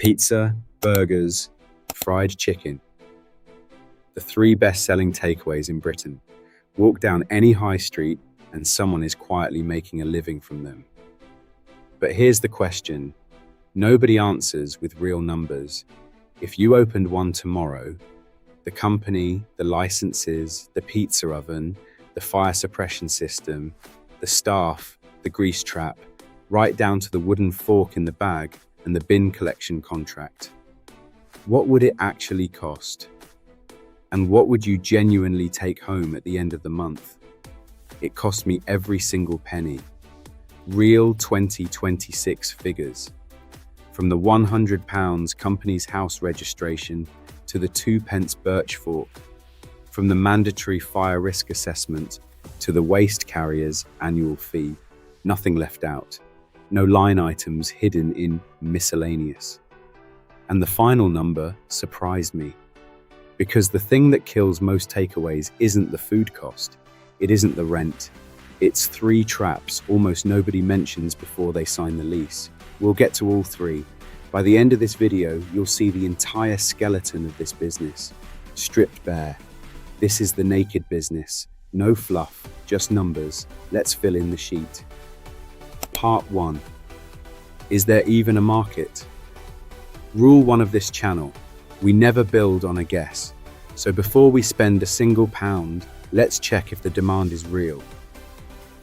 Pizza, burgers, fried chicken. The three best-selling takeaways in Britain. Walk down any high street and someone is quietly making a living from them. But here's the question. Nobody answers with real numbers. If you opened one tomorrow, the company, the licenses, the pizza oven, the fire suppression system, the staff, the grease trap, right down to the wooden fork in the bag and the bin collection contract. What would it actually cost? And what would you genuinely take home at the end of the month? It cost me every single penny. Real 2026 figures. From the £100 company's house registration to the 2p birch fork. From the mandatory fire risk assessment to the waste carrier's annual fee. Nothing left out. No line items hidden in miscellaneous. And the final number surprised me. Because the thing that kills most takeaways isn't the food cost. It isn't the rent. It's three traps almost nobody mentions before they sign the lease. We'll get to all three. By the end of this video, you'll see the entire skeleton of this business, stripped bare. This is the naked business. No fluff, just numbers. Let's fill in the sheet. Part 1. Is there even a market? Rule 1 of this channel. We never build on a guess. So before we spend a single pound, let's check if the demand is real.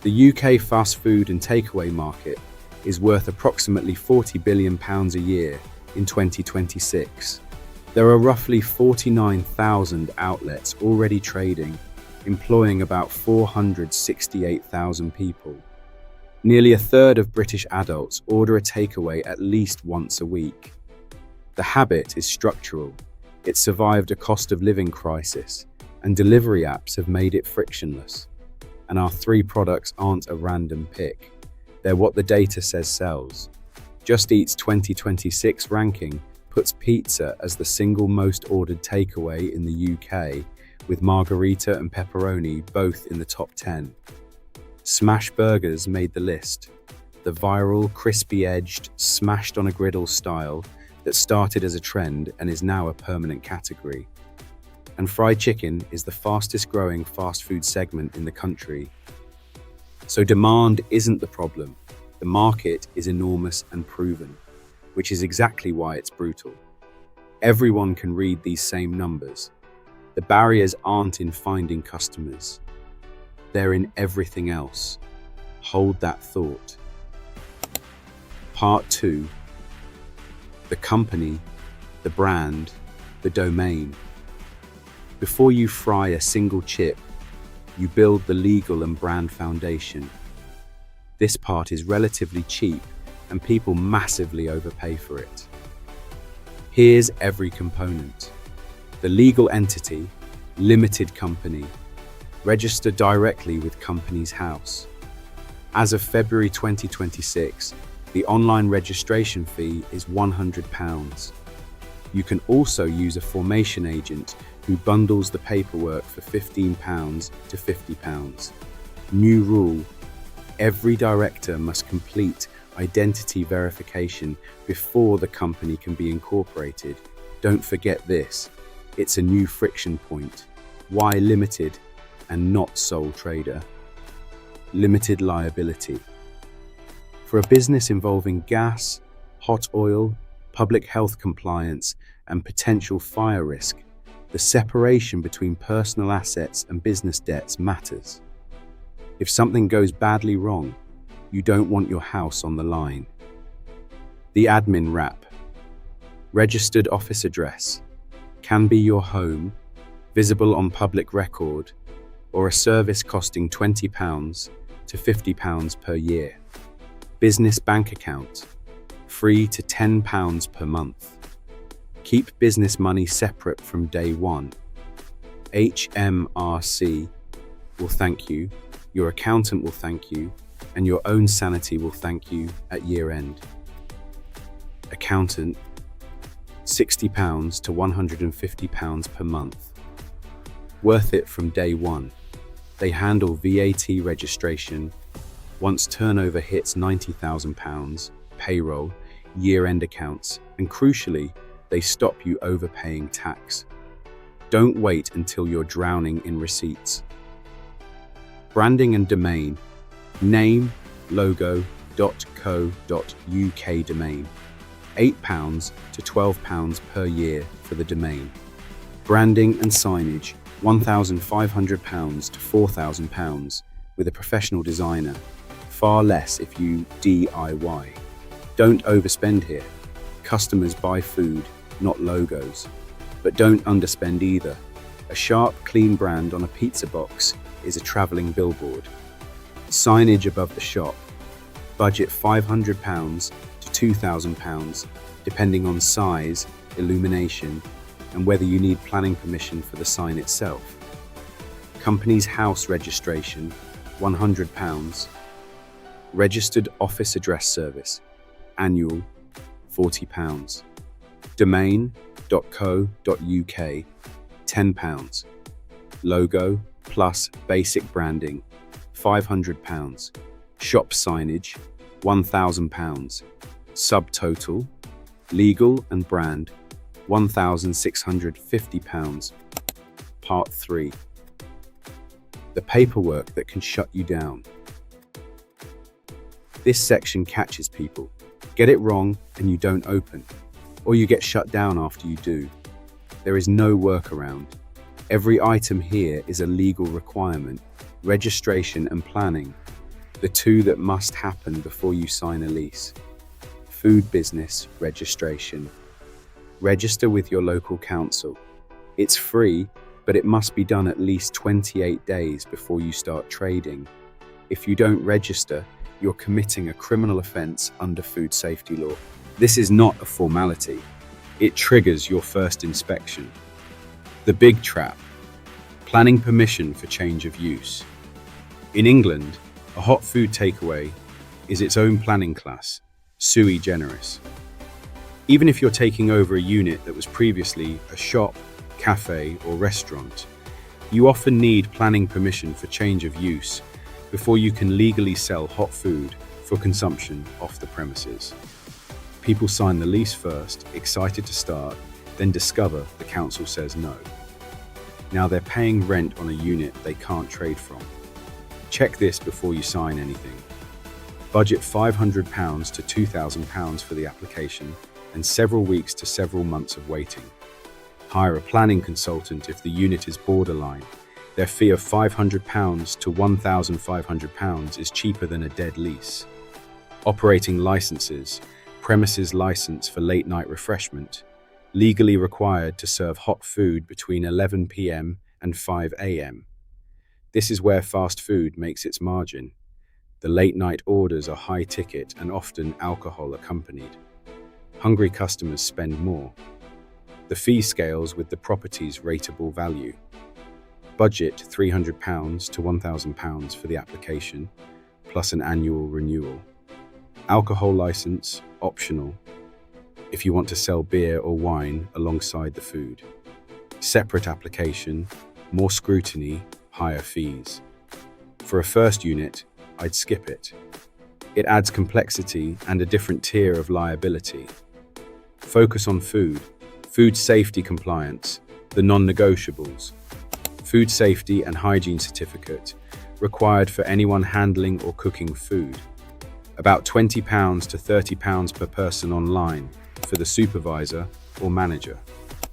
The UK fast food and takeaway market is worth approximately £40 billion a year in 2026. There are roughly 49,000 outlets already trading, employing about 468,000 people. Nearly a third of British adults order a takeaway at least once a week. The habit is structural. It survived a cost of living crisis, and delivery apps have made it frictionless. And our three products aren't a random pick. They're what the data says sells. Just Eat's 2026 ranking puts pizza as the single most ordered takeaway in the UK, with margherita and pepperoni both in the top 10. Smash burgers made the list. The viral, crispy-edged, smashed on a griddle style that started as a trend and is now a permanent category. And fried chicken is the fastest growing fast food segment in the country. So demand isn't the problem. The market is enormous and proven, which is exactly why it's brutal. Everyone can read these same numbers. The barriers aren't in finding customers. They're in everything else. Hold that thought. Part 2. The company, the brand, the domain. Before you fry a single chip, you build the legal and brand foundation. This part is relatively cheap and people massively overpay for it. Here's every component. The legal entity, limited company, register directly with Companies House. As of February 2026, the online registration fee is £100. You can also use a formation agent who bundles the paperwork for £15 to £50. New rule: every director must complete identity verification before the company can be incorporated. Don't forget this. It's a new friction point. Why limited and not sole trader? Limited liability. For a business involving gas, hot oil, public health compliance, and potential fire risk, the separation between personal assets and business debts matters. If something goes badly wrong, you don't want your house on the line. The admin wrap. Registered office address. Can be your home, visible on public record, or a service costing £20 to £50 per year. Business bank account. Free to £10 per month. Keep business money separate from day one. HMRC will thank you, your accountant will thank you, and your own sanity will thank you at year end. Accountant, £60 to £150 per month. Worth it from day one. They handle VAT registration. Once turnover hits £90,000, payroll, year-end accounts, and crucially, they stop you overpaying tax. Don't wait until you're drowning in receipts. Branding and domain. Name, logo, .co.uk domain. £8 to £12 per year for the domain. Branding and signage. £1,500 to £4,000 with a professional designer. Far less if you DIY. Don't overspend here. Customers buy food, not logos. But don't underspend either. A sharp, clean brand on a pizza box is a travelling billboard. Signage above the shop. Budget £500 to £2,000, depending on size, illumination, and whether you need planning permission for the sign itself. Company's house registration, £100. Registered office address service, annual, £40. Domain.co.uk, £10. Logo plus basic branding, £500. Shop signage, £1,000. Subtotal, legal and brand, £1,650. Part 3. The paperwork that can shut you down. This section catches people. Get it wrong and you don't open, or you get shut down after you do. There is no workaround. Every item here is a legal requirement, registration and planning, the two that must happen before you sign a lease. Food business registration. Register with your local council. It's free, but it must be done at least 28 days before you start trading. If you don't register, you're committing a criminal offence under food safety law. This is not a formality. It triggers your first inspection. The big trap. Planning permission for change of use. In England, a hot food takeaway is its own planning class, sui generis. Even if you're taking over a unit that was previously a shop, cafe, or restaurant, you often need planning permission for change of use before you can legally sell hot food for consumption off the premises. People sign the lease first, excited to start, then discover the council says no. Now they're paying rent on a unit they can't trade from. Check this before you sign anything. Budget £500 to £2,000 for the application and several weeks to several months of waiting. Hire a planning consultant if the unit is borderline. Their fee of £500 to £1,500 is cheaper than a dead lease. Operating licenses. Premises license for late night refreshment. Legally required to serve hot food between 11 p.m. and 5 a.m. This is where fast food makes its margin. The late night orders are high ticket and often alcohol accompanied. Hungry customers spend more. The fee scales with the property's rateable value. Budget £300 to £1,000 for the application, plus an annual renewal. Alcohol license, optional, if you want to sell beer or wine alongside the food. Separate application, more scrutiny, higher fees. For a first unit, I'd skip it. It adds complexity and a different tier of liability. Focus on food safety compliance, the non-negotiables. Food safety and hygiene certificate, required for anyone handling or cooking food. About £20 to £30 per person online for the supervisor or manager.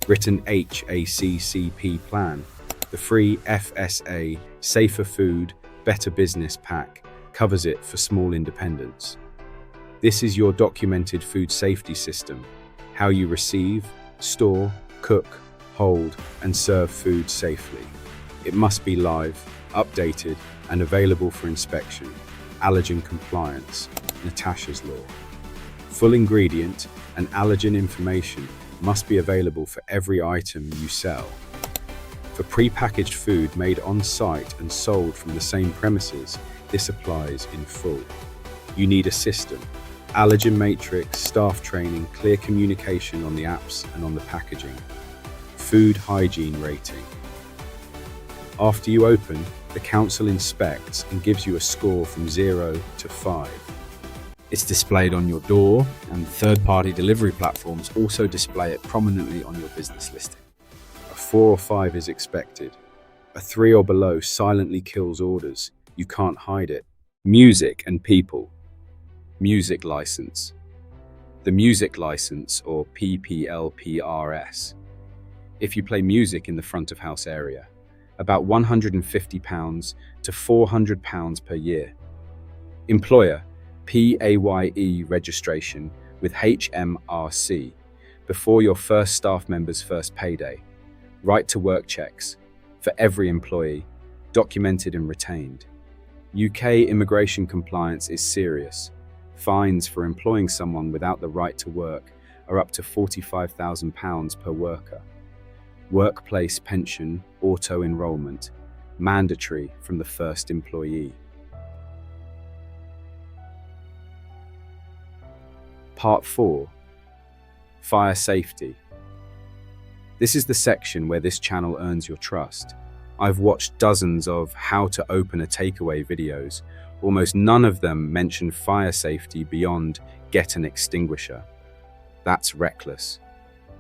Written HACCP plan, the free FSA Safer Food, Better Business Pack covers it for small independents. This is your documented food safety system, how you receive, store, cook, hold, and serve food safely. It must be live, updated, and available for inspection. Allergen compliance, Natasha's Law. Full ingredient and allergen information must be available for every item you sell. For pre-packaged food made on-site and sold from the same premises, this applies in full. You need a system, allergen matrix, staff training, clear communication on the apps and on the packaging. Food hygiene rating. After you open, the council inspects and gives you a score from 0 to 5. It's displayed on your door, and third-party delivery platforms also display it prominently on your business listing. A 4 or 5 is expected. A 3 or below silently kills orders. You can't hide it. Music and people. Music license. The music license, or PPLPRS. If you play music in the front of house area, about £150 to £400 per year. Employer, PAYE registration with HMRC before your first staff member's first payday. Right to work checks for every employee, documented and retained. UK immigration compliance is serious. Fines for employing someone without the right to work are up to £45,000 per worker. Workplace pension, auto-enrollment, mandatory from the first employee. Part 4. Fire safety. This is the section where this channel earns your trust. I've watched dozens of how to open a takeaway videos. Almost none of them mention fire safety beyond get an extinguisher. That's reckless.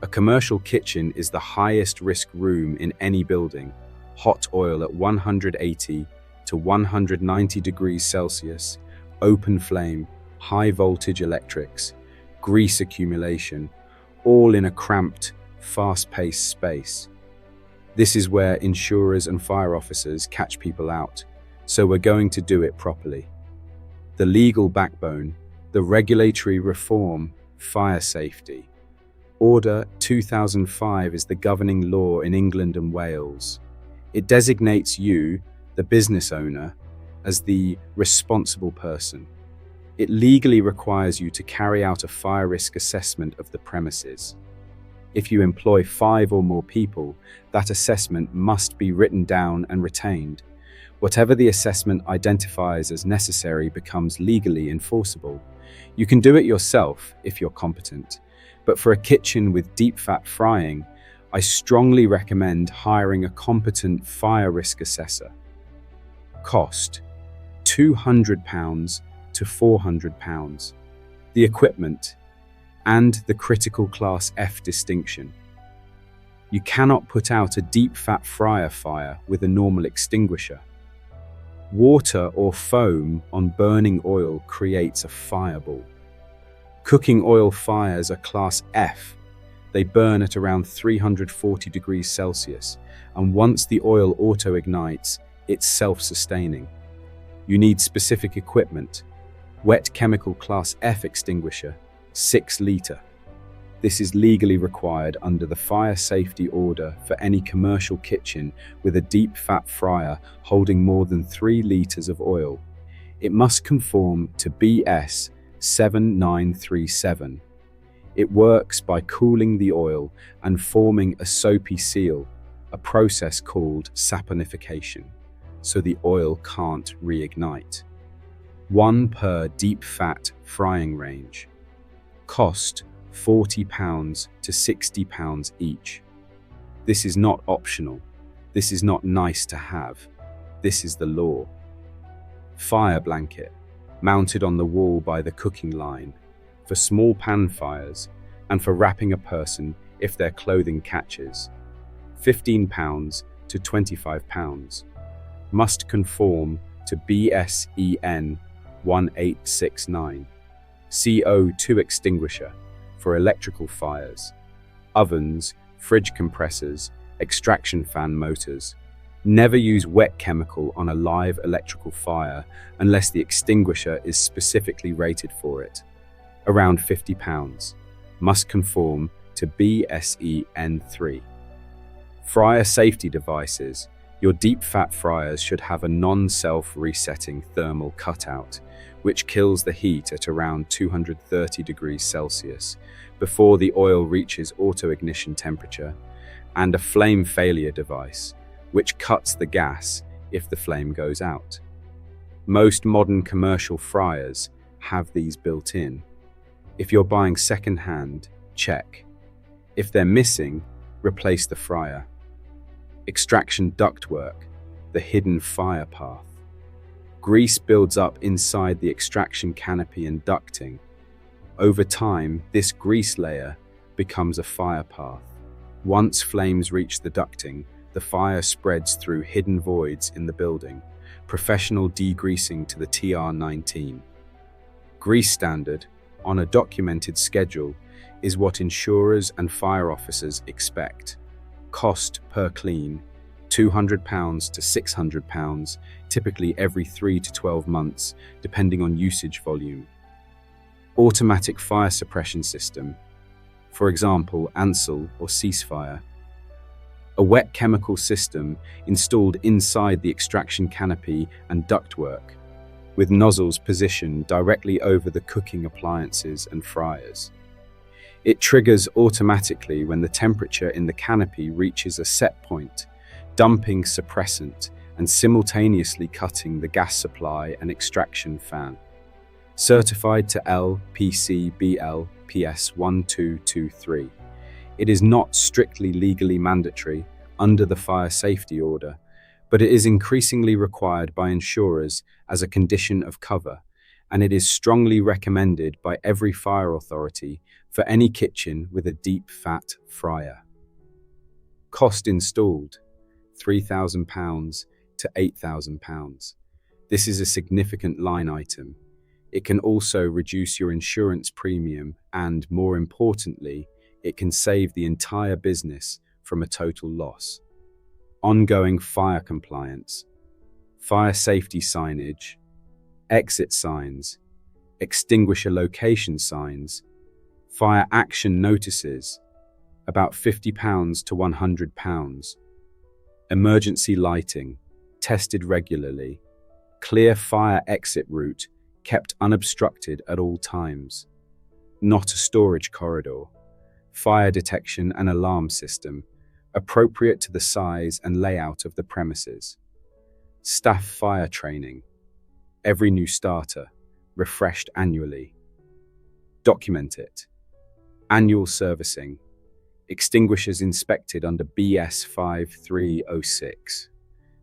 A commercial kitchen is the highest risk room in any building. Hot oil at 180 to 190 degrees Celsius, open flame, high voltage electrics, grease accumulation, all in a cramped, fast-paced space. This is where insurers and fire officers catch people out, so we're going to do it properly. The legal backbone, the regulatory reform, fire safety. Order 2005 is the governing law in England and Wales. It designates you, the business owner, as the responsible person. It legally requires you to carry out a fire risk assessment of the premises. If you employ 5 or more people, that assessment must be written down and retained. Whatever the assessment identifies as necessary becomes legally enforceable. You can do it yourself if you're competent. But for a kitchen with deep fat frying, I strongly recommend hiring a competent fire risk assessor. Cost: £200 to £400. The equipment and the critical class F distinction. You cannot put out a deep fat fryer fire with a normal extinguisher. Water or foam on burning oil creates a fireball. Cooking oil fires are class F. They burn at around 340 degrees Celsius, and once the oil auto-ignites, it's self-sustaining. You need specific equipment. Wet chemical class F extinguisher, 6 litre. This is legally required under the fire safety order for any commercial kitchen with a deep fat fryer holding more than 3 litres of oil. It must conform to BS 7937. It works by cooling the oil and forming a soapy seal, a process called saponification, so the oil can't reignite. 1 per deep fat frying range. Cost £40 to £60 each. This is not optional. This is not nice to have. This is the law. Fire blanket, mounted on the wall by the cooking line, for small pan fires and for wrapping a person if their clothing catches. £15 to £25. Must conform to BSEN 1869. CO2 extinguisher for electrical fires. Ovens, fridge compressors, extraction fan motors. Never use wet chemical on a live electrical fire unless the extinguisher is specifically rated for it. Around £50. Must conform to BSEN 3. Fryer safety devices. Your deep fat fryers should have a non-self-resetting thermal cutout, which kills the heat at around 230 degrees Celsius before the oil reaches auto-ignition temperature, and a flame failure device, which cuts the gas if the flame goes out. Most modern commercial fryers have these built in. If you're buying second-hand, check. If they're missing, replace the fryer. Extraction ductwork, the hidden fire path. Grease builds up inside the extraction canopy and ducting. Over time, this grease layer becomes a fire path. Once flames reach the ducting, the fire spreads through hidden voids in the building. Professional degreasing to the TR19. Grease standard, on a documented schedule, is what insurers and fire officers expect. Cost per clean, £200 to £600, typically every 3 to 12 months, depending on usage volume. Automatic fire suppression system, for example, Ansel or Ceasefire. A wet chemical system installed inside the extraction canopy and ductwork, with nozzles positioned directly over the cooking appliances and fryers. It triggers automatically when the temperature in the canopy reaches a set point, dumping suppressant and simultaneously cutting the gas supply and extraction fan. Certified to LPCBL PS 1223. It is not strictly legally mandatory under the fire safety order, but it is increasingly required by insurers as a condition of cover, and it is strongly recommended by every fire authority for any kitchen with a deep fat fryer. Cost installed, £3,000 to £8,000. This is a significant line item. It can also reduce your insurance premium and, more importantly, it can save the entire business from a total loss. Ongoing fire compliance, fire safety signage, exit signs, extinguisher location signs, fire action notices, about £50 to £100. Emergency lighting, tested regularly, clear fire exit route, kept unobstructed at all times. Not a storage corridor. Fire detection and alarm system, appropriate to the size and layout of the premises. Staff fire training. Every new starter, refreshed annually. Document it. Annual servicing. Extinguishers inspected under BS 5306.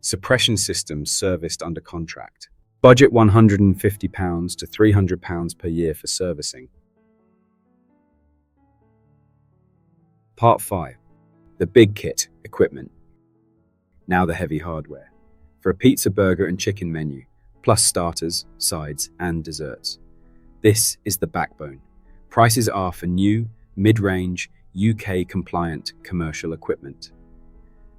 Suppression systems serviced under contract. Budget £150 to £300 per year for servicing. Part 5. The big kit, equipment. Now the heavy hardware. For a pizza, burger and chicken menu, plus starters, sides and desserts. This is the backbone. Prices are for new, mid-range, UK-compliant commercial equipment.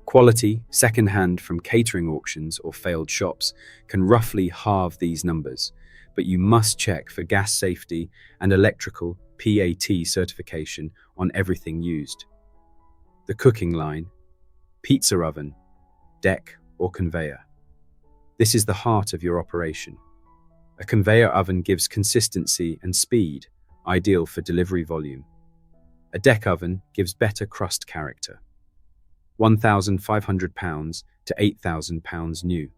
Quality, second-hand from catering auctions or failed shops, can roughly halve these numbers, but you must check for gas safety and electrical PAT certification on everything used. The cooking line, pizza oven, deck or conveyor. This is the heart of your operation. A conveyor oven gives consistency and speed, ideal for delivery volume. A deck oven gives better crust character. £1,500 to £8,000 new.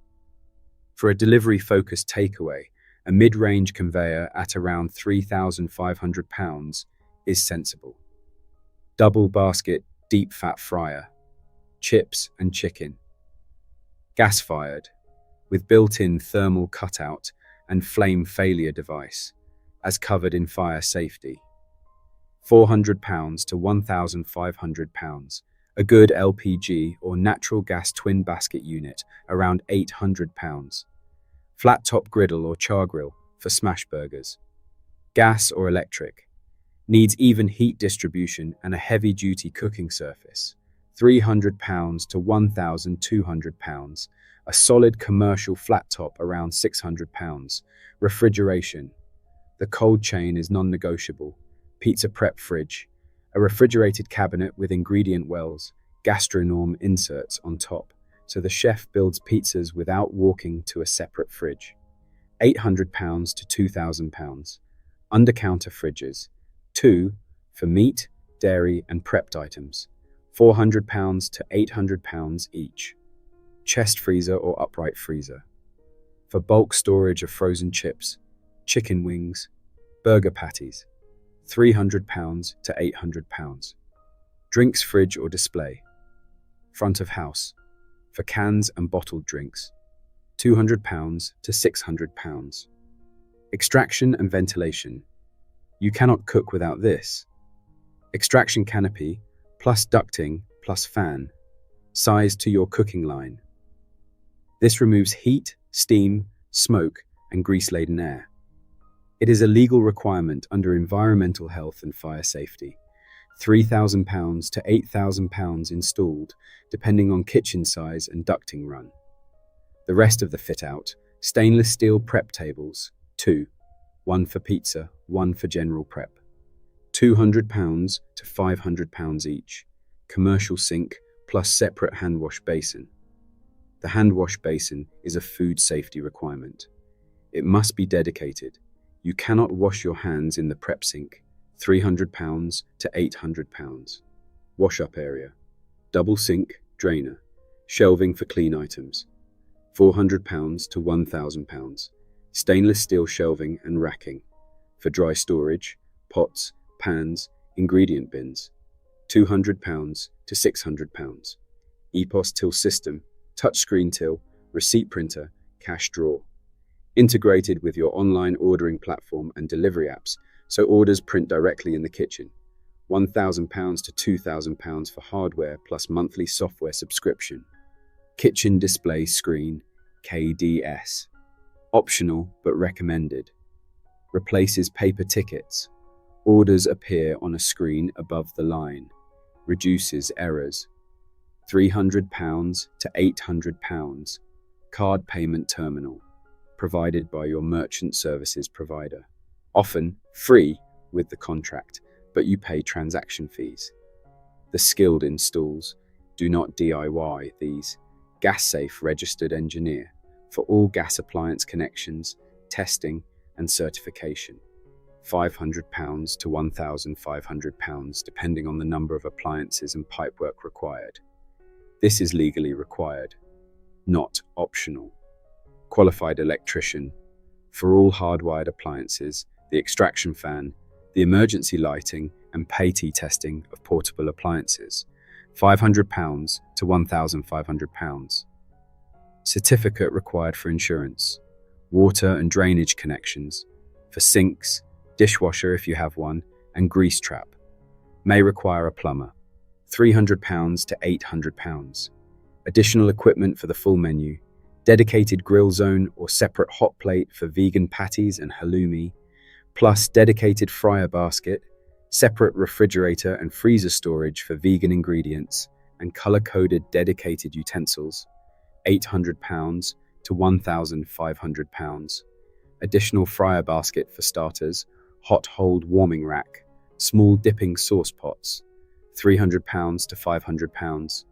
For a delivery-focused takeaway, a mid-range conveyor at around £3,500 is sensible. Double basket deep fat fryer, chips and chicken. Gas-fired, with built-in thermal cutout and flame failure device, as covered in fire safety. £400 to £1,500. A good LPG or natural gas twin basket unit, around £800. Flat top griddle or char grill for smash burgers. Gas or electric. Needs even heat distribution and a heavy-duty cooking surface. £300 to £1,200. A solid commercial flat top around £600. Refrigeration. The cold chain is non-negotiable. Pizza prep fridge. A refrigerated cabinet with ingredient wells, gastronorm inserts on top, so the chef builds pizzas without walking to a separate fridge. £800 to £2,000. Under-counter fridges. 2 for meat, dairy and prepped items. £400 to £800 each. Chest freezer or upright freezer. For bulk storage of frozen chips, chicken wings, burger patties. £300 to £800. Drinks fridge or display. Front of house. For cans and bottled drinks. £200 to £600. Extraction and ventilation. You cannot cook without this. Extraction canopy, plus ducting, plus fan, sized to your cooking line. This removes heat, steam, smoke, and grease-laden air. It is a legal requirement under Environmental Health and Fire Safety. £3,000 to £8,000 installed, depending on kitchen size and ducting run. The rest of the fit-out, stainless steel prep tables, 2, 1 for pizza, 1 for general prep. £200 to £500 each. Commercial sink plus separate hand wash basin. The hand wash basin is a food safety requirement. It must be dedicated. You cannot wash your hands in the prep sink. £300 to £800. Wash-up area. Double sink, drainer. Shelving for clean items. £400 to £1,000. Stainless steel shelving and racking. For dry storage, pots, pans, ingredient bins. £200 to £600. EPOS till system, touchscreen till, receipt printer, cash drawer. Integrated with your online ordering platform and delivery apps, so orders print directly in the kitchen. £1,000 to £2,000 for hardware plus monthly software subscription. Kitchen display screen, KDS. Optional but recommended. Replaces paper tickets. Orders appear on a screen above the line. Reduces errors. £300 to £800. Card payment terminal. Provided by your merchant services provider. Often free with the contract, but you pay transaction fees. The skilled installs. Do not DIY these. Gas-safe registered engineer for all gas appliance connections, testing and certification. £500 to £1,500 depending on the number of appliances and pipework required. This is legally required, not optional. Qualified electrician for all hardwired appliances, the extraction fan, the emergency lighting and PATI testing of portable appliances. £500 to £1,500. Certificate required for insurance. Water and drainage connections. For sinks, dishwasher if you have one, and grease trap. May require a plumber. £300 to £800. Additional equipment for the full menu. Dedicated grill zone or separate hot plate for vegan patties and halloumi, plus dedicated fryer basket, separate refrigerator and freezer storage for vegan ingredients, and color-coded dedicated utensils. £800 to £1,500. Additional fryer basket for starters, hot hold warming rack, small dipping sauce pots. £300 to £500.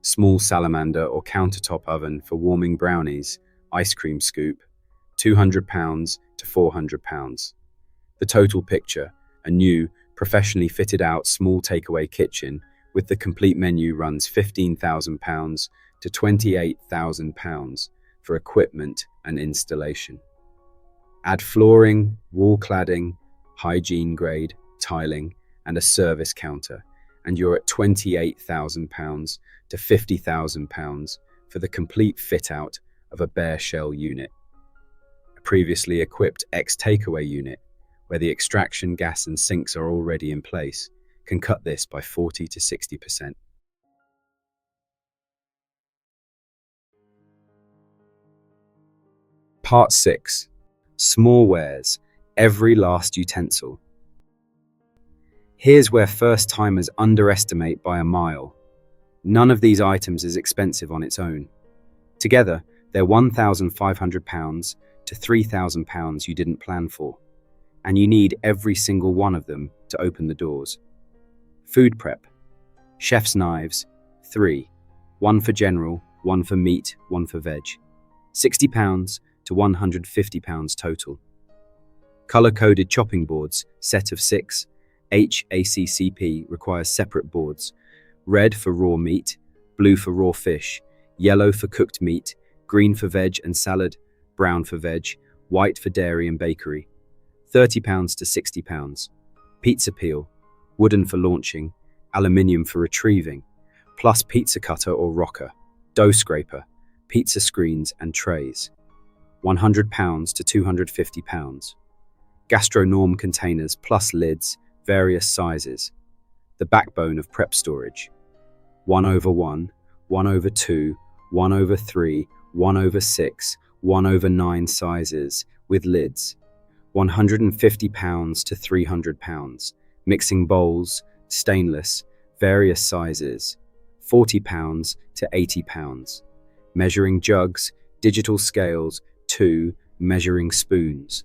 Small salamander or countertop oven for warming brownies, ice cream scoop. £200 to £400. The total picture, a new, professionally fitted out small takeaway kitchen with the complete menu runs £15,000 to £28,000 for equipment and installation. Add flooring, wall cladding, hygiene grade, tiling, and a service counter, and you're at £28,000 to £50,000 for the complete fit-out of a bare shell unit. A previously equipped ex-takeaway unit, where the extraction gas and sinks are already in place, can cut this by 40 to 60%. Part 6. Smallwares, every last utensil. Here's where first-timers underestimate by a mile. None of these items is expensive on its own. Together, they're £1,500 to £3,000 you didn't plan for, and you need every single one of them to open the doors. Food prep. Chef's knives, 3. 1 for general, 1 for meat, 1 for veg. £60 to £150 total. Color-coded chopping boards, set of 6. HACCP requires separate boards. Red for raw meat, blue for raw fish, yellow for cooked meat, green for veg and salad, brown for veg, white for dairy and bakery. £30 to £60. Pizza peel, wooden for launching, aluminium for retrieving, plus pizza cutter or rocker, dough scraper, pizza screens and trays, £100 to £250. Gastronorm containers plus lids, various sizes. The backbone of prep storage. 1/1, 1/2, 1/3, 1/6, 1/9 sizes with lids. £150 to £300. Mixing bowls, stainless, various sizes. £40 to £80. Measuring jugs, digital scales, 2 measuring spoons.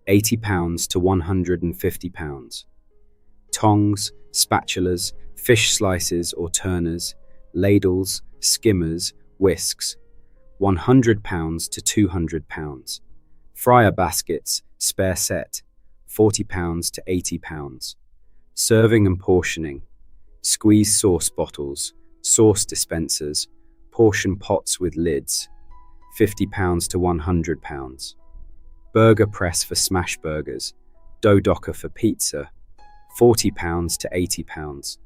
£80 to £150. Tongs, spatulas, fish slices or turners, ladles, skimmers, whisks. £100 to £200. Fryer baskets, spare set, £40 to £80. Serving and portioning. Squeeze sauce bottles, sauce dispensers, portion pots with lids, £50 to £100. Burger press for smash burgers, dough docker for pizza, £40 to £80.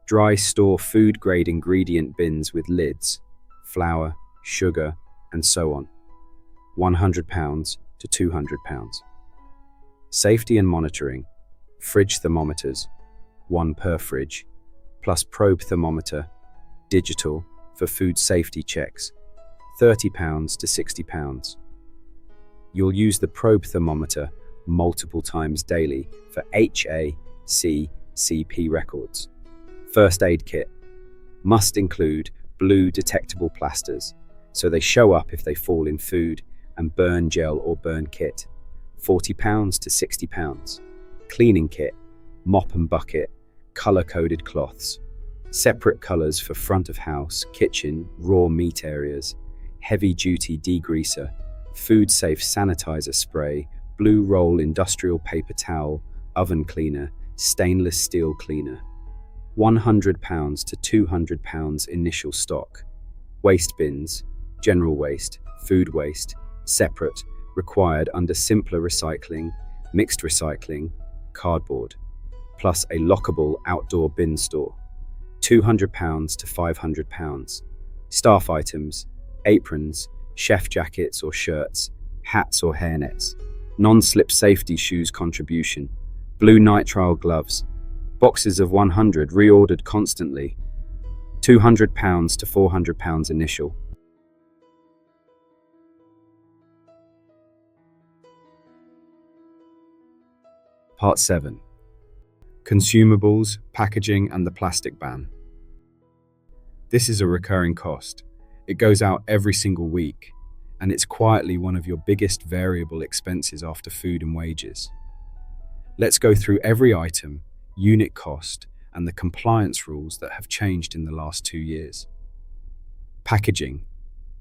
Dry store food grade ingredient bins with lids, flour, sugar, and so on, £100 to £200. Safety and monitoring. Fridge thermometers, 1 per fridge, plus probe thermometer, digital, for food safety checks, £30 to £60. You'll use the probe thermometer multiple times daily for HACCP records. First aid kit. Must include blue detectable plasters, so they show up if they fall in food, and burn gel or burn kit, £40 to £60. Cleaning kit. Mop and bucket, colour-coded cloths. Separate colours for front of house, kitchen, raw meat areas. Heavy-duty degreaser. Food-safe sanitizer spray. Blue roll industrial paper towel. Oven cleaner. Stainless steel cleaner. £100 to £200 initial stock. Waste bins. General waste, food waste, separate, required under simpler recycling, mixed recycling, cardboard, plus a lockable outdoor bin store. £200 to £500. Staff items, aprons, chef jackets or shirts, hats or hairnets. Non-slip safety shoes contribution. Blue nitrile gloves. Boxes of 100 reordered constantly. £200 to £400 initial. Part 7. Consumables, packaging and the plastic ban. This is a recurring cost. It goes out every single week, and it's quietly one of your biggest variable expenses after food and wages. Let's go through every item, unit cost, and the compliance rules that have changed in the last 2 years. Packaging.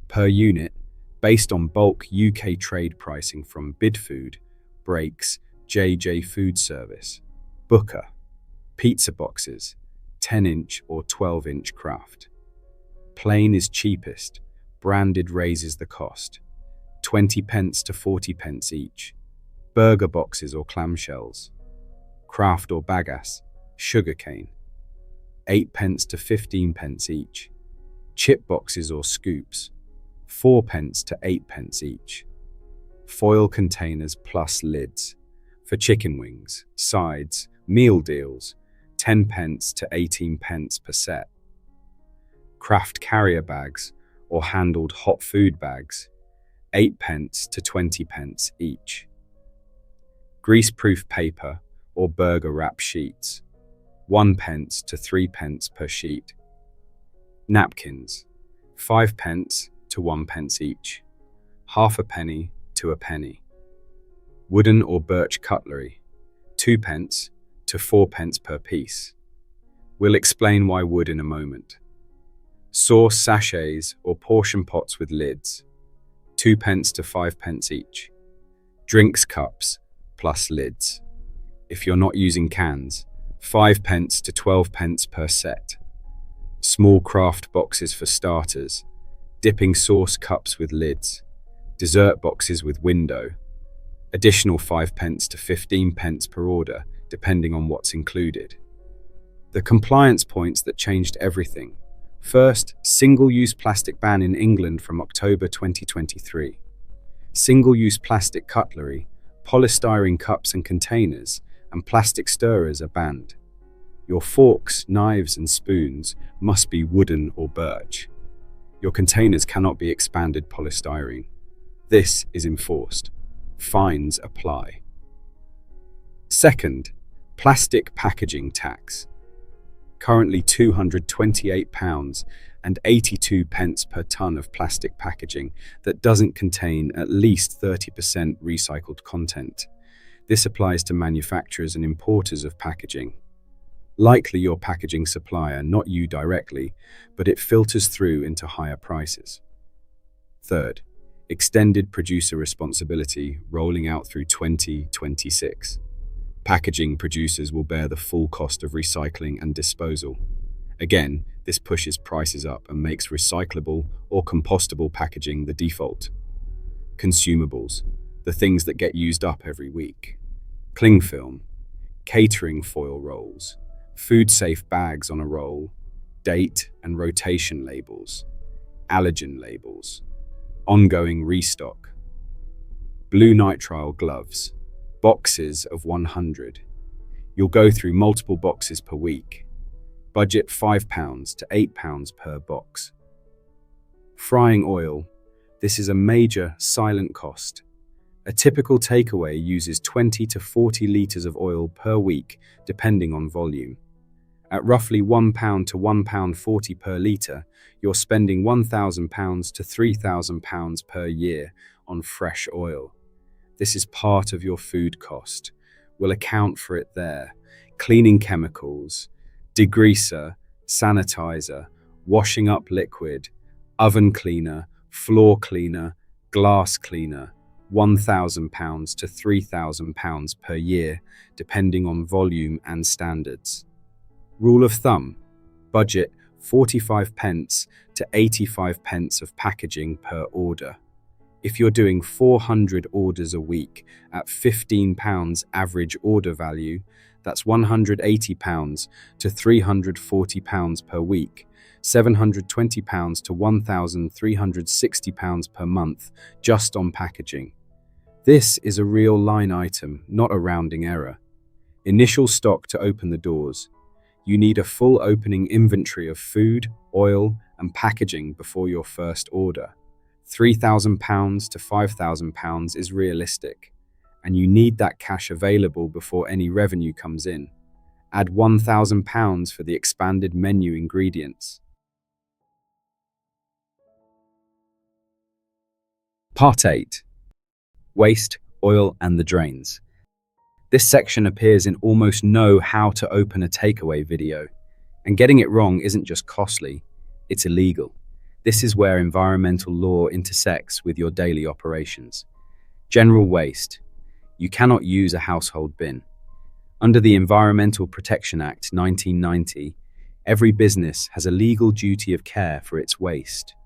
Per unit, based on bulk UK trade pricing from Bidfood, Breaks, JJ Food Service, Booker. Pizza boxes, 10-inch or 12-inch craft. Plain is cheapest, branded raises the cost, 20p to 40p each. Burger boxes or clamshells. Craft or bagasse, sugarcane, 8p to 15p each. Chip boxes or scoops, 4p to 8p each. Foil containers plus lids, for chicken wings, sides, meal deals, 10p to 18p per set. Craft carrier bags or handled hot food bags, 8p to 20p each. Greaseproof paper or burger wrap sheets, 1p to 3p per sheet. Napkins, 5p to 1p each, half a penny to a penny. Wooden or birch cutlery, 2p to 4p per piece. We'll explain why wood in a moment. Sauce sachets or portion pots with lids, 2p to 5p each. Drinks cups plus lids. If you're not using cans, 5p to 12p per set. Small craft boxes for starters, dipping sauce cups with lids, dessert boxes with window. Additional 5p to 15p per order, depending on what's included. The compliance points that changed everything. First, single-use plastic ban in England from October 2023. Single-use plastic cutlery, polystyrene cups and containers, and plastic stirrers are banned. Your forks, knives, and spoons must be wooden or birch. Your containers cannot be expanded polystyrene. This is enforced. Fines apply. Second, plastic packaging tax. Currently £228 and 82 pence per tonne of plastic packaging that doesn't contain at least 30% recycled content. This applies to manufacturers and importers of packaging. Likely your packaging supplier, not you directly, but it filters through into higher prices. Third, extended producer responsibility rolling out through 2026. Packaging producers will bear the full cost of recycling and disposal. Again, this pushes prices up and makes recyclable or compostable packaging the default. Consumables, the things that get used up every week. Cling film, catering foil rolls, food-safe bags on a roll, date and rotation labels, allergen labels, ongoing restock, blue nitrile gloves, boxes of 100. You'll go through multiple boxes per week. Budget £5 to £8 per box. Frying oil. This is a major silent cost. A typical takeaway uses 20 to 40 litres of oil per week, depending on volume. At roughly £1 to £1.40 per litre, you're spending £1,000 to £3,000 per year on fresh oil. This is part of your food cost. We'll account for it there. Cleaning chemicals, degreaser, sanitizer, washing up liquid, oven cleaner, floor cleaner, glass cleaner, £1,000 to £3,000 per year, depending on volume and standards. Rule of thumb, budget 45 pence to 85 pence of packaging per order. If you're doing 400 orders a week at £15 average order value, that's £180 to £340 per week, £720 to £1,360 per month just on packaging. This is a real line item, not a rounding error. Initial stock to open the doors. You need a full opening inventory of food, oil, and packaging before your first order. £3,000 to £5,000 is realistic, and you need that cash available before any revenue comes in. Add £1,000 for the expanded menu ingredients. Part 8. Waste, oil, and the drains. This section appears in almost no how to open a takeaway video, and getting it wrong isn't just costly, it's illegal. This is where environmental law intersects with your daily operations. General waste. You cannot use a household bin. Under the Environmental Protection Act 1990, every business has a legal duty of care for its waste.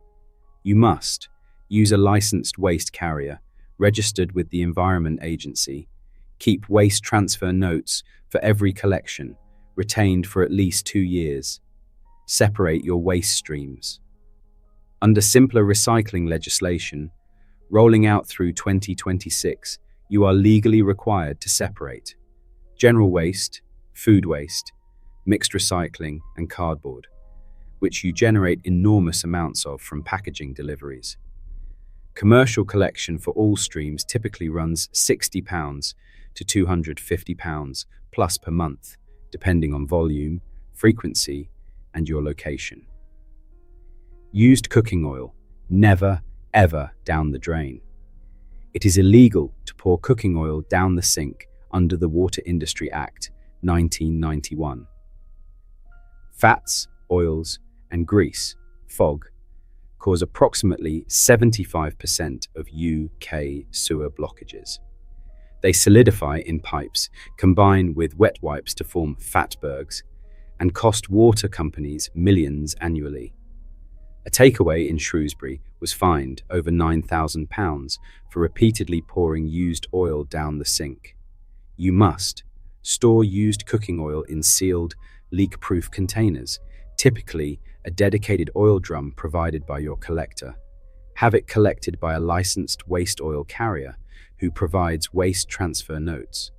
You must use a licensed waste carrier, registered with the Environment Agency, keep waste transfer notes for every collection, retained for at least 2 years. Separate your waste streams. Under simpler recycling legislation, rolling out through 2026, you are legally required to separate general waste, food waste, mixed recycling, and cardboard, which you generate enormous amounts of from packaging deliveries. Commercial collection for all streams typically runs £60 to £250 plus per month, depending on volume, frequency, and your location. Used cooking oil, never, ever down the drain. It is illegal to pour cooking oil down the sink under the Water Industry Act 1991. Fats, oils, and grease, FOG, cause approximately 75% of UK sewer blockages. They solidify in pipes, combine with wet wipes to form fatbergs, and cost water companies millions annually. A takeaway in Shrewsbury was fined over £9,000 for repeatedly pouring used oil down the sink. You must store used cooking oil in sealed, leak-proof containers, typically a dedicated oil drum provided by your collector. Have it collected by a licensed waste oil carrier who provides waste transfer notes.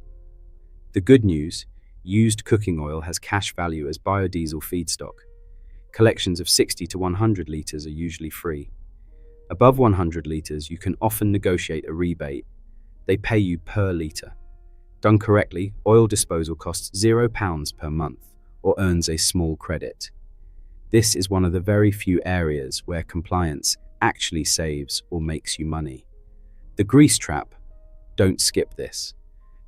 The good news, used cooking oil has cash value as biodiesel feedstock. Collections of 60 to 100 litres are usually free. Above 100 litres, you can often negotiate a rebate. They pay you per litre. Done correctly, oil disposal costs £0 per month or earns a small credit. This is one of the very few areas where compliance actually saves or makes you money. The grease trap. Don't skip this.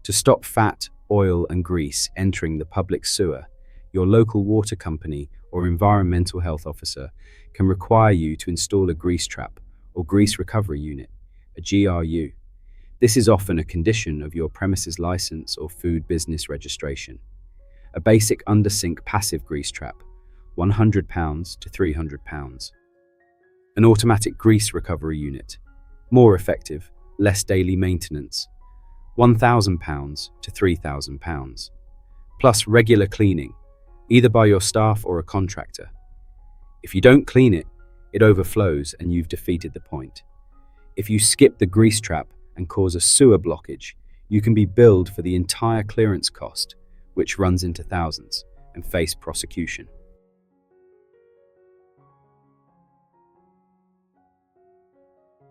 To stop fat, oil and grease entering the public sewer, your local water company or environmental health officer can require you to install a grease trap or grease recovery unit, a GRU. This is often a condition of your premises license or food business registration. A basic under-sink passive grease trap, £100 to £300. An automatic grease recovery unit, more effective, less daily maintenance, £1,000 to £3,000. Plus regular cleaning, either by your staff or a contractor. If you don't clean it, it overflows and you've defeated the point. If you skip the grease trap and cause a sewer blockage, you can be billed for the entire clearance cost, which runs into thousands, and face prosecution.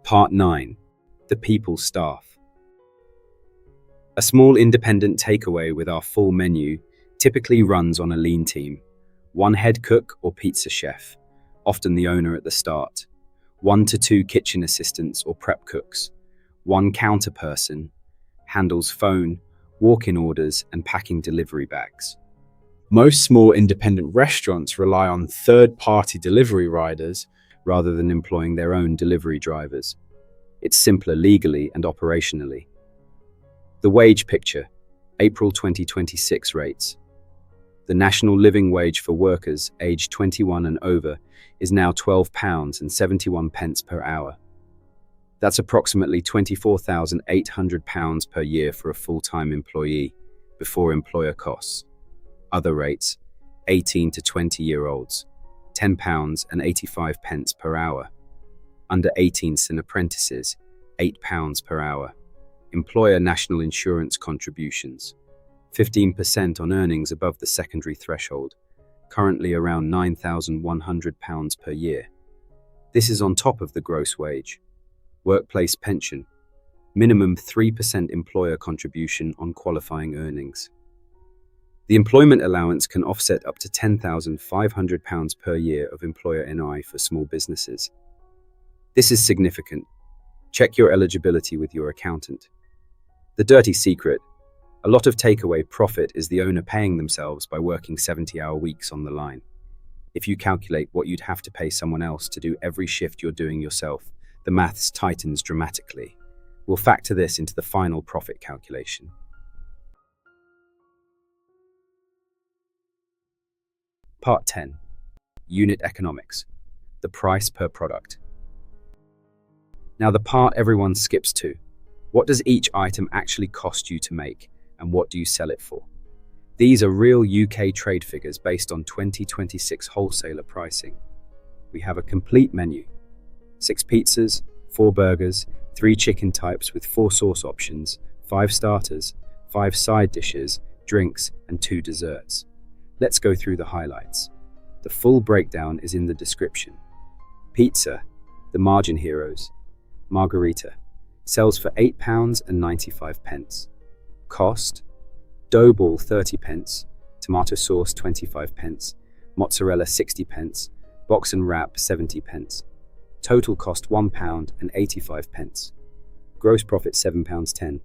Part 9. The People Staff. A small independent takeaway with our full menu typically runs on a lean team. One head cook or pizza chef, often the owner at the start. 1 to 2 kitchen assistants or prep cooks. 1 counter person, handles phone, walk-in orders and packing delivery bags. Most small independent restaurants rely on third-party delivery riders rather than employing their own delivery drivers. It's simpler legally and operationally. The wage picture, April 2026 rates. The national living wage for workers aged 21 and over is now £12.71 per hour. That's approximately £24,800 per year for a full-time employee, before employer costs. Other rates, 18 to 20-year-olds, £10.85 per hour. Under 18s and apprentices, £8 per hour. Employer national insurance contributions, 15% on earnings above the secondary threshold, currently around £9,100 per year. This is on top of the gross wage. Workplace pension, minimum 3% employer contribution on qualifying earnings. The employment allowance can offset up to £10,500 per year of employer NI for small businesses. This is significant. Check your eligibility with your accountant. The dirty secret, a lot of takeaway profit is the owner paying themselves by working 70-hour weeks on the line. If you calculate what you'd have to pay someone else to do every shift you're doing yourself, the maths tightens dramatically. We'll factor this into the final profit calculation. Part 10. Unit economics. The price per product. Now the part everyone skips to. What does each item actually cost you to make, and what do you sell it for? These are real UK trade figures based on 2026 wholesaler pricing. We have a complete menu. 6 pizzas, 4 burgers, 3 chicken types with 4 sauce options, 5 starters, 5 side dishes, drinks, and 2 desserts. Let's go through the highlights. The full breakdown is in the description. Pizza, the margin heroes. Margherita, sells for £8.95. Cost, dough ball 30p, tomato sauce 25p, mozzarella 60p, box and wrap 70p. Total cost £1.85. Gross profit £7.10.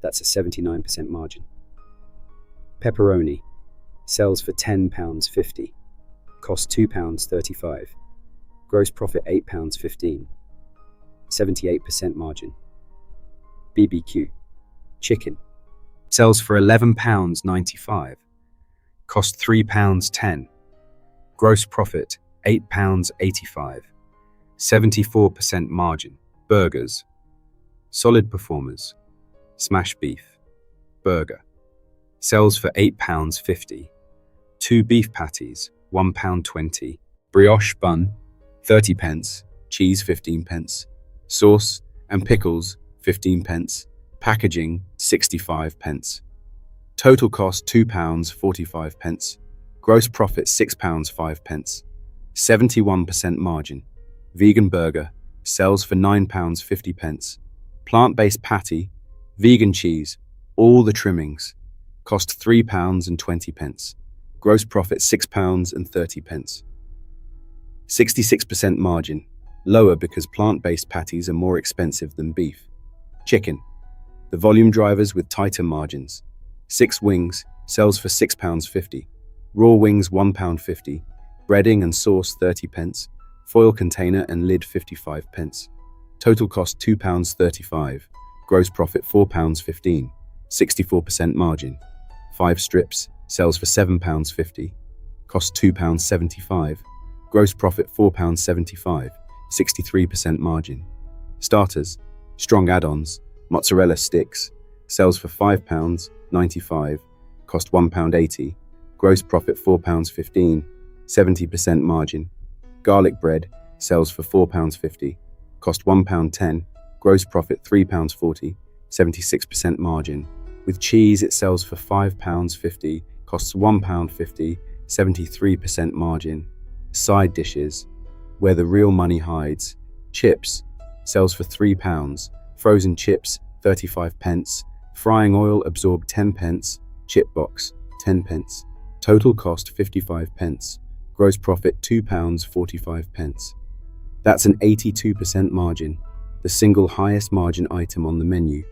That's a 79% margin. Pepperoni, sells for £10.50. Cost £2.35. Gross profit £8.15. 78% margin. BBQ, chicken, sells for £11.95. Cost £3.10. Gross profit £8.85. 74% margin. Burgers, solid performers. Smash beef, burger, sells for £8.50. 2 beef patties, £1.20. Brioche bun, 30 pence. Cheese, 15 pence. Sauce and pickles, 15 pence. Packaging, 65 pence. Total cost £2, 45 pence. Gross profit £6, 5 pence. 71% margin. Vegan burger, sells for £9, 50 pence. Plant-based patty, vegan cheese, all the trimmings, cost £3 and 20 pence. Gross profit £6 and 30 pence. 66% margin, lower because plant-based patties are more expensive than beef. Chicken, the volume drivers with tighter margins. 6 wings, sells for £6.50. Raw wings £1.50. Breading and sauce 30 pence. Foil container and lid 55 pence. Total cost £2.35. Gross profit £4.15. 64% margin. 5 strips, sells for £7.50. Cost £2.75. Gross profit £4.75. 63% margin. Starters, strong add-ons, mozzarella sticks, sells for £5.95. Cost £1.80. Gross profit £4.15. 70% margin. Garlic bread, sells for £4.50. Cost £1.10. Gross profit £3.40. 76% margin. With cheese, it sells for £5.50. Costs £1.50. 73% margin. Side dishes, where the real money hides. Chips, sells for £3. Frozen chips, 35 pence. Frying oil absorbed 10 pence. Chip box, 10 pence. Total cost 55 pence. Gross profit £2, 45 pence. That's an 82% margin, the single highest margin item on the menu.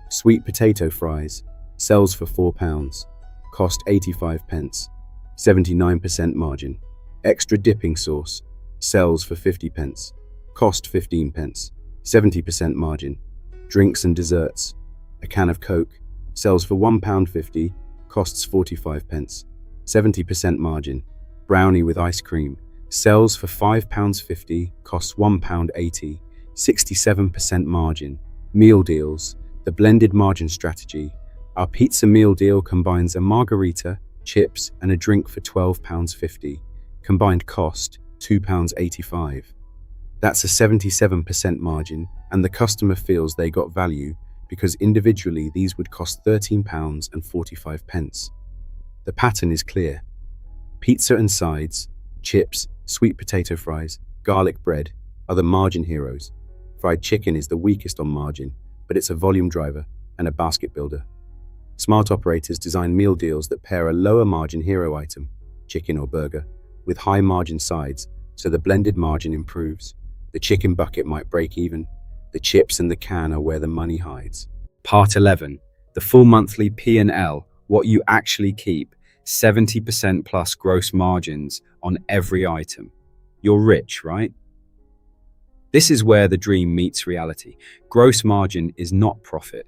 Sweet potato fries, sells for £4. Cost 85 pence. 79% margin. Extra dipping sauce, sells for 50 pence. Cost 15 pence. 70% margin. Drinks and desserts, a can of Coke, sells for £1.50. Costs 45 pence. 70% margin. Brownie with ice cream, sells for £5.50, costs £1.80, 67% margin. Meal deals, the blended margin strategy. Our pizza meal deal combines a margarita, chips, and a drink for £12.50. Combined cost, £2.85. That's a 77% margin, and the customer feels they got value because individually these would cost £13.45. The pattern is clear. Pizza and sides, chips, sweet potato fries, garlic bread are the margin heroes. Fried chicken is the weakest on margin, but it's a volume driver and a basket builder. Smart operators design meal deals that pair a lower margin hero item, chicken or burger, with high margin sides, so the blended margin improves. The chicken bucket might break even. The chips and the can are where the money hides. Part 11. The full monthly P&L, what you actually keep. 70% plus gross margins on every item. You're rich, right? This is where the dream meets reality. Gross margin is not profit.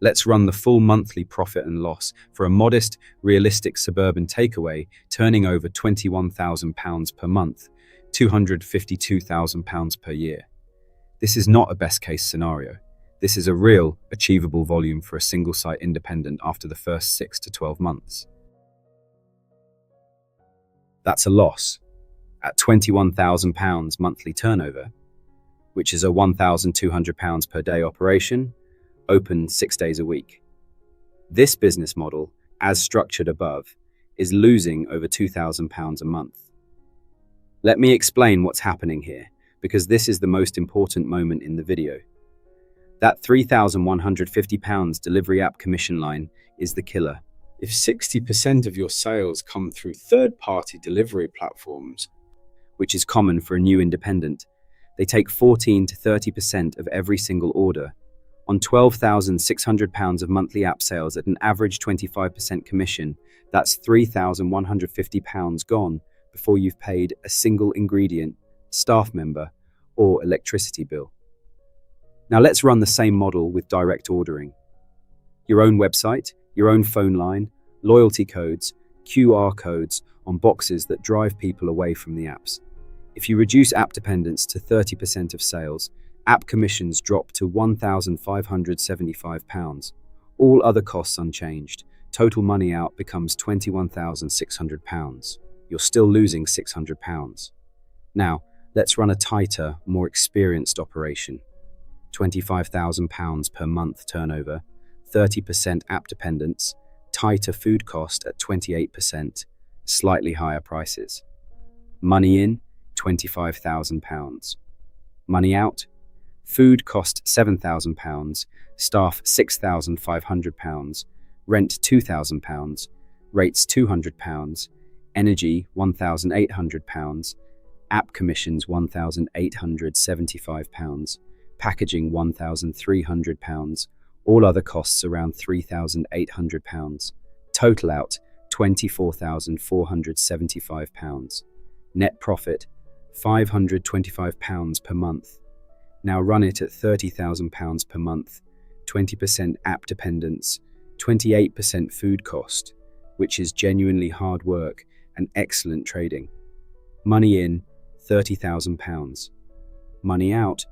Let's run the full monthly profit and loss for a modest, realistic suburban takeaway turning over £21,000 per month, £252,000 per year. This is not a best case scenario. This is a real, achievable volume for a single site independent after the first 6 to 12 months. That's a loss. At £21,000 monthly turnover, which is a £1,200 per day operation, open 6 days a week. This business model, as structured above, is losing over £2,000 a month. Let me explain what's happening here, because this is the most important moment in the video. That £3,150 delivery app commission line is the killer. If 60% of your sales come through third-party delivery platforms, which is common for a new independent, they take 14 to 30% of every single order. On £12,600 of monthly app sales at an average 25% commission, that's £3,150 gone before you've paid a single ingredient, staff member, or electricity bill. Now let's run the same model with direct ordering. Your own website, your own phone line, loyalty codes, QR codes on boxes that drive people away from the apps. If you reduce app dependence to 30% of sales, app commissions drop to £1,575. All other costs unchanged. Total money out becomes £21,600. You're still losing £600. Now, let's run a tighter, more experienced operation. £25,000 per month turnover, 30% app dependence, tighter food cost at 28%, slightly higher prices. Money in, £25,000. Money out, food cost £7,000, staff £6,500, rent £2,000, rates £200, energy £1,800, app commissions £1,875, packaging £1,300, all other costs around £3,800. Total out £24,475. Net profit £525 per month. Now run it at £30,000 per month, 20% app dependence, 28% food cost, which is genuinely hard work and excellent trading. Money in, £30,000. Money out,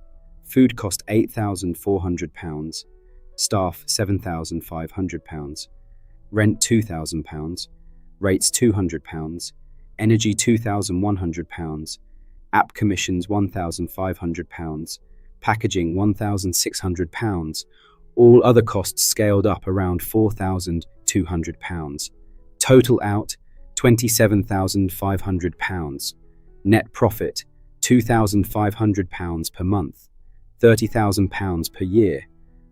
food cost £8,400, staff £7,500, rent £2,000, rates £200, energy £2,100, app commissions £1,500, packaging £1,600, all other costs scaled up around £4,200. Total out £27,500. Net profit £2,500 per month, £30,000 per year.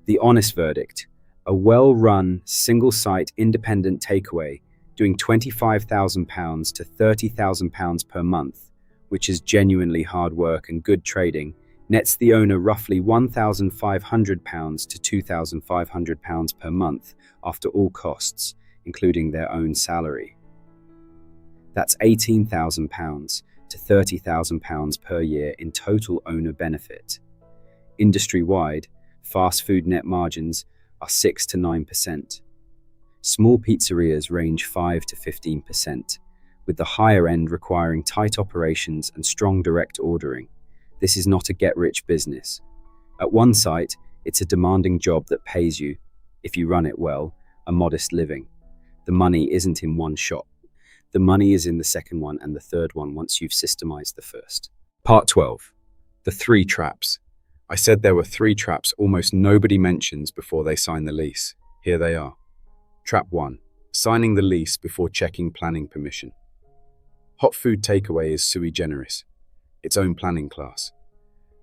The honest verdict: a well-run, single-site independent takeaway doing £25,000 to £30,000 per month, which is genuinely hard work and good trading, nets the owner roughly £1,500 to £2,500 per month after all costs, including their own salary. That's £18,000 to £30,000 per year in total owner benefit. Industry-wide, fast food net margins are 6 to 9%. Small pizzerias range 5 to 15%, with the higher end requiring tight operations and strong direct ordering. This is not a get-rich business. At one site, it's a demanding job that pays you, if you run it well, a modest living. The money isn't in one shop. The money is in the second one and the third one once you've systemized the first. Part 12. The 3 traps. I said there were 3 traps almost nobody mentions before they sign the lease. Here they are. Trap 1. Signing the lease before checking planning permission. Hot food takeaway is sui generis, its own planning class.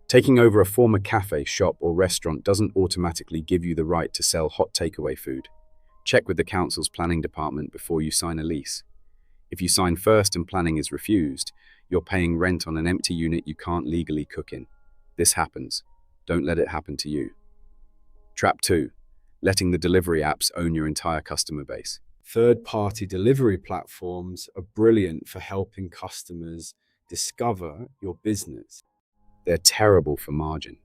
Taking over a former cafe, shop or restaurant doesn't automatically give you the right to sell hot takeaway food. Check with the council's planning department before you sign a lease. If you sign first and planning is refused, you're paying rent on an empty unit you can't legally cook in. This happens. Don't let it happen to you. Trap 2. Letting the delivery apps own your entire customer base. Third-party delivery platforms are brilliant for helping customers discover your business. They're terrible for margin.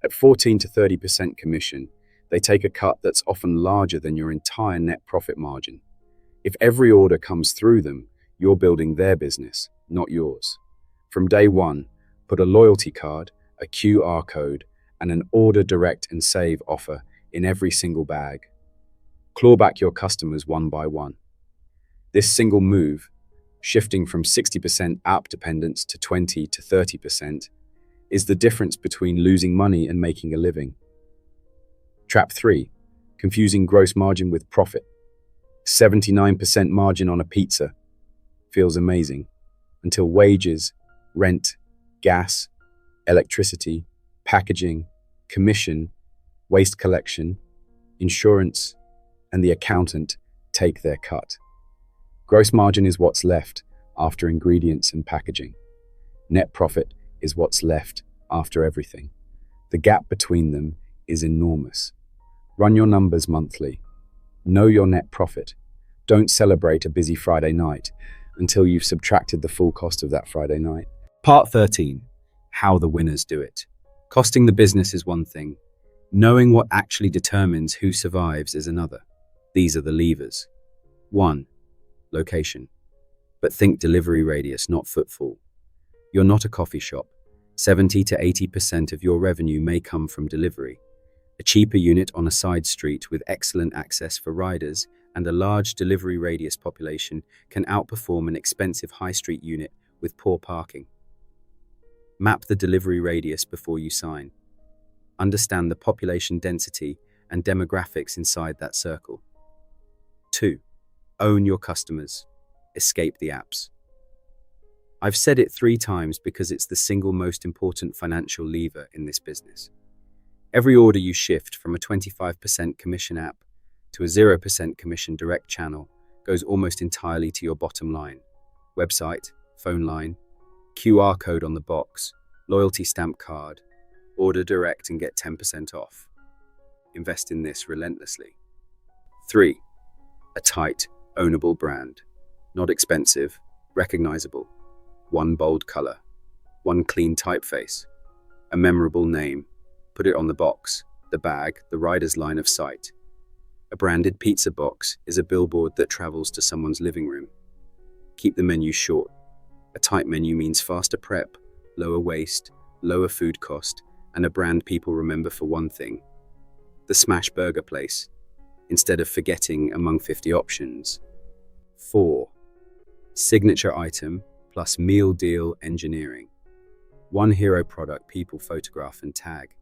At 14 to 30% commission, they take a cut that's often larger than your entire net profit margin. If every order comes through them, you're building their business, not yours. From day one, put a loyalty card, a QR code, and an order direct and save offer in every single bag. Claw back your customers one by one. This single move, shifting from 60% app dependence to 20 to 30%, is the difference between losing money and making a living. Trap 3. Confusing gross margin with profit. 79% margin on a pizza feels amazing until wages, rent, gas, electricity, packaging, commission, waste collection, insurance, and the accountant take their cut. Gross margin is what's left after ingredients and packaging. Net profit is what's left after everything. The gap between them is enormous. Run your numbers monthly. Know your net profit. Don't celebrate a busy Friday night until you've subtracted the full cost of that Friday night. Part 13. How the winners do it. Costing the business is one thing. Knowing what actually determines who survives is another. These are the levers. 1. Location. But think delivery radius, not footfall. You're not a coffee shop. 70 to 80% of your revenue may come from delivery. A cheaper unit on a side street with excellent access for riders and a large delivery radius population can outperform an expensive high street unit with poor parking. Map the delivery radius before you sign. Understand the population density and demographics inside that circle. 2. Own your customers. Escape the apps. I've said it 3 times because it's the single most important financial lever in this business. Every order you shift from a 25% commission app to a 0% commission direct channel goes almost entirely to your bottom line. Website, phone line, QR code on the box, loyalty stamp card, order direct and get 10% off. Invest in this relentlessly. 3. A tight, ownable brand. Not expensive, recognizable. One bold color, one clean typeface, a memorable name. Put it on the box, the bag, the rider's line of sight. A branded pizza box is a billboard that travels to someone's living room. Keep the menu short. A tight menu means faster prep, lower waste, lower food cost, and a brand people remember for one thing: the smash burger place, instead of forgetting among 50 options. 4. Signature item plus meal deal engineering. One hero product people photograph and tag.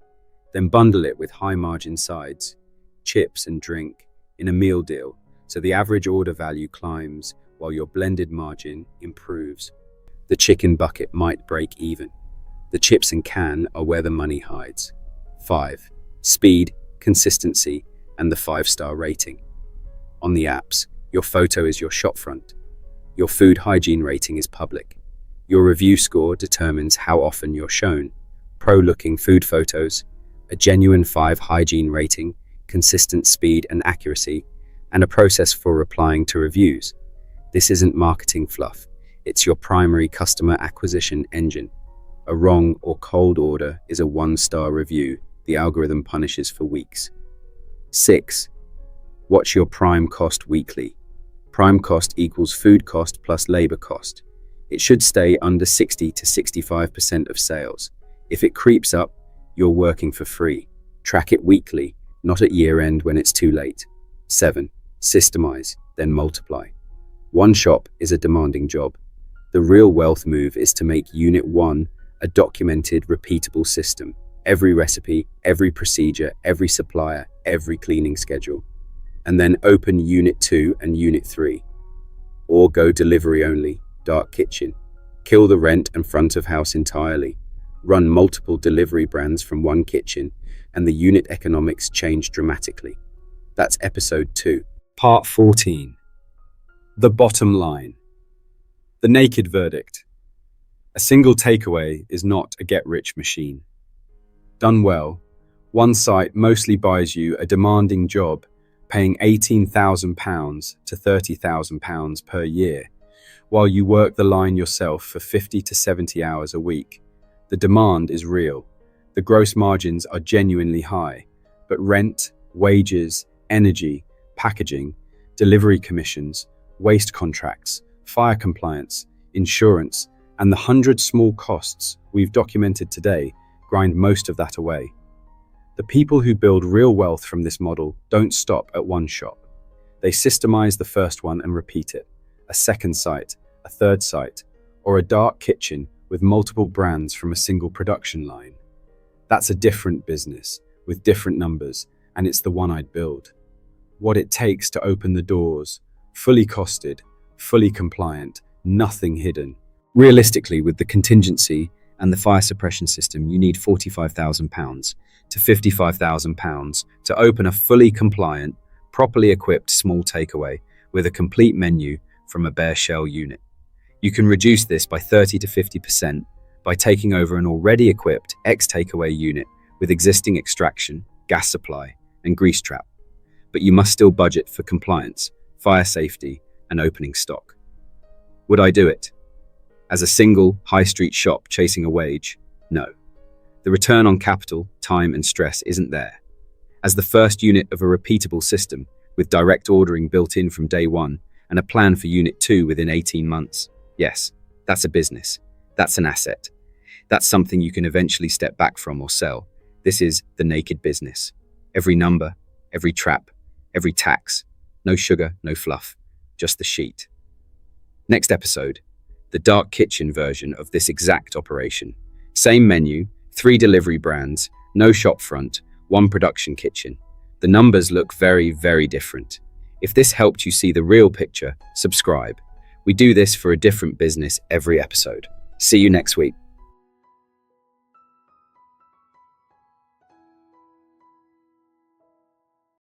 Then bundle it with high-margin sides, chips and drink in a meal deal so the average order value climbs while your blended margin improves. The chicken bucket might break even. The chips and can are where the money hides. 5. Speed, consistency, and the 5-star rating. On the apps, your photo is your shopfront. Your food hygiene rating is public. Your review score determines how often you're shown. Pro-looking food photos, a genuine 5 hygiene rating, consistent speed and accuracy, and a process for replying to reviews. This isn't marketing fluff. It's your primary customer acquisition engine. A wrong or cold order is a 1-star review the algorithm punishes for weeks. 6. Watch your prime cost weekly. Prime cost equals food cost plus labor cost. It should stay under 60 to 65% of sales. If it creeps up, you're working for free. Track it weekly, not at year end when it's too late. 7. Systemize, then multiply. One shop is a demanding job. The real wealth move is to make Unit 1 a documented, repeatable system. Every recipe, every procedure, every supplier, every cleaning schedule. And then open Unit 2 and Unit 3. Or go delivery only, dark kitchen. Kill the rent and front of house entirely. Run multiple delivery brands from one kitchen, and the unit economics change dramatically. That's episode 2. Part 14. The bottom line. The naked verdict. A single takeaway is not a get-rich machine. Done well, one site mostly buys you a demanding job, paying £18,000 to £30,000 per year, while you work the line yourself for 50 to 70 hours a week. The demand is real. The gross margins are genuinely high, but rent, wages, energy, packaging, delivery commissions, waste contracts, fire compliance, insurance, and the 100 small costs we've documented today grind most of that away. The people who build real wealth from this model don't stop at one shop. They systemize the first one and repeat it. A second site, a third site, or a dark kitchen with multiple brands from a single production line. That's a different business, with different numbers, and it's the one I'd build. What it takes to open the doors, fully costed, fully compliant, nothing hidden. Realistically, with the contingency and the fire suppression system, you need £45,000 to £55,000 to open a fully compliant, properly equipped small takeaway with a complete menu from a bare shell unit. You can reduce this by 30 to 50% by taking over an already equipped ex-takeaway unit with existing extraction, gas supply, and grease trap. But you must still budget for compliance, fire safety, and opening stock. Would I do it? As a single high street shop chasing a wage? No. The return on capital, time, and stress isn't there. As the first unit of a repeatable system with direct ordering built in from day one and a plan for Unit 2 within 18 months, yes, that's a business. That's an asset. That's something you can eventually step back from or sell. This is the naked business. Every number, every trap, every tax. No sugar, no fluff, just the sheet. Next episode, the dark kitchen version of this exact operation, Same menu, 3 delivery brands, no shop front, 1 production kitchen. The numbers look very, very different. If this helped you see the real picture, subscribe. We do this for a different business every episode. See you next week.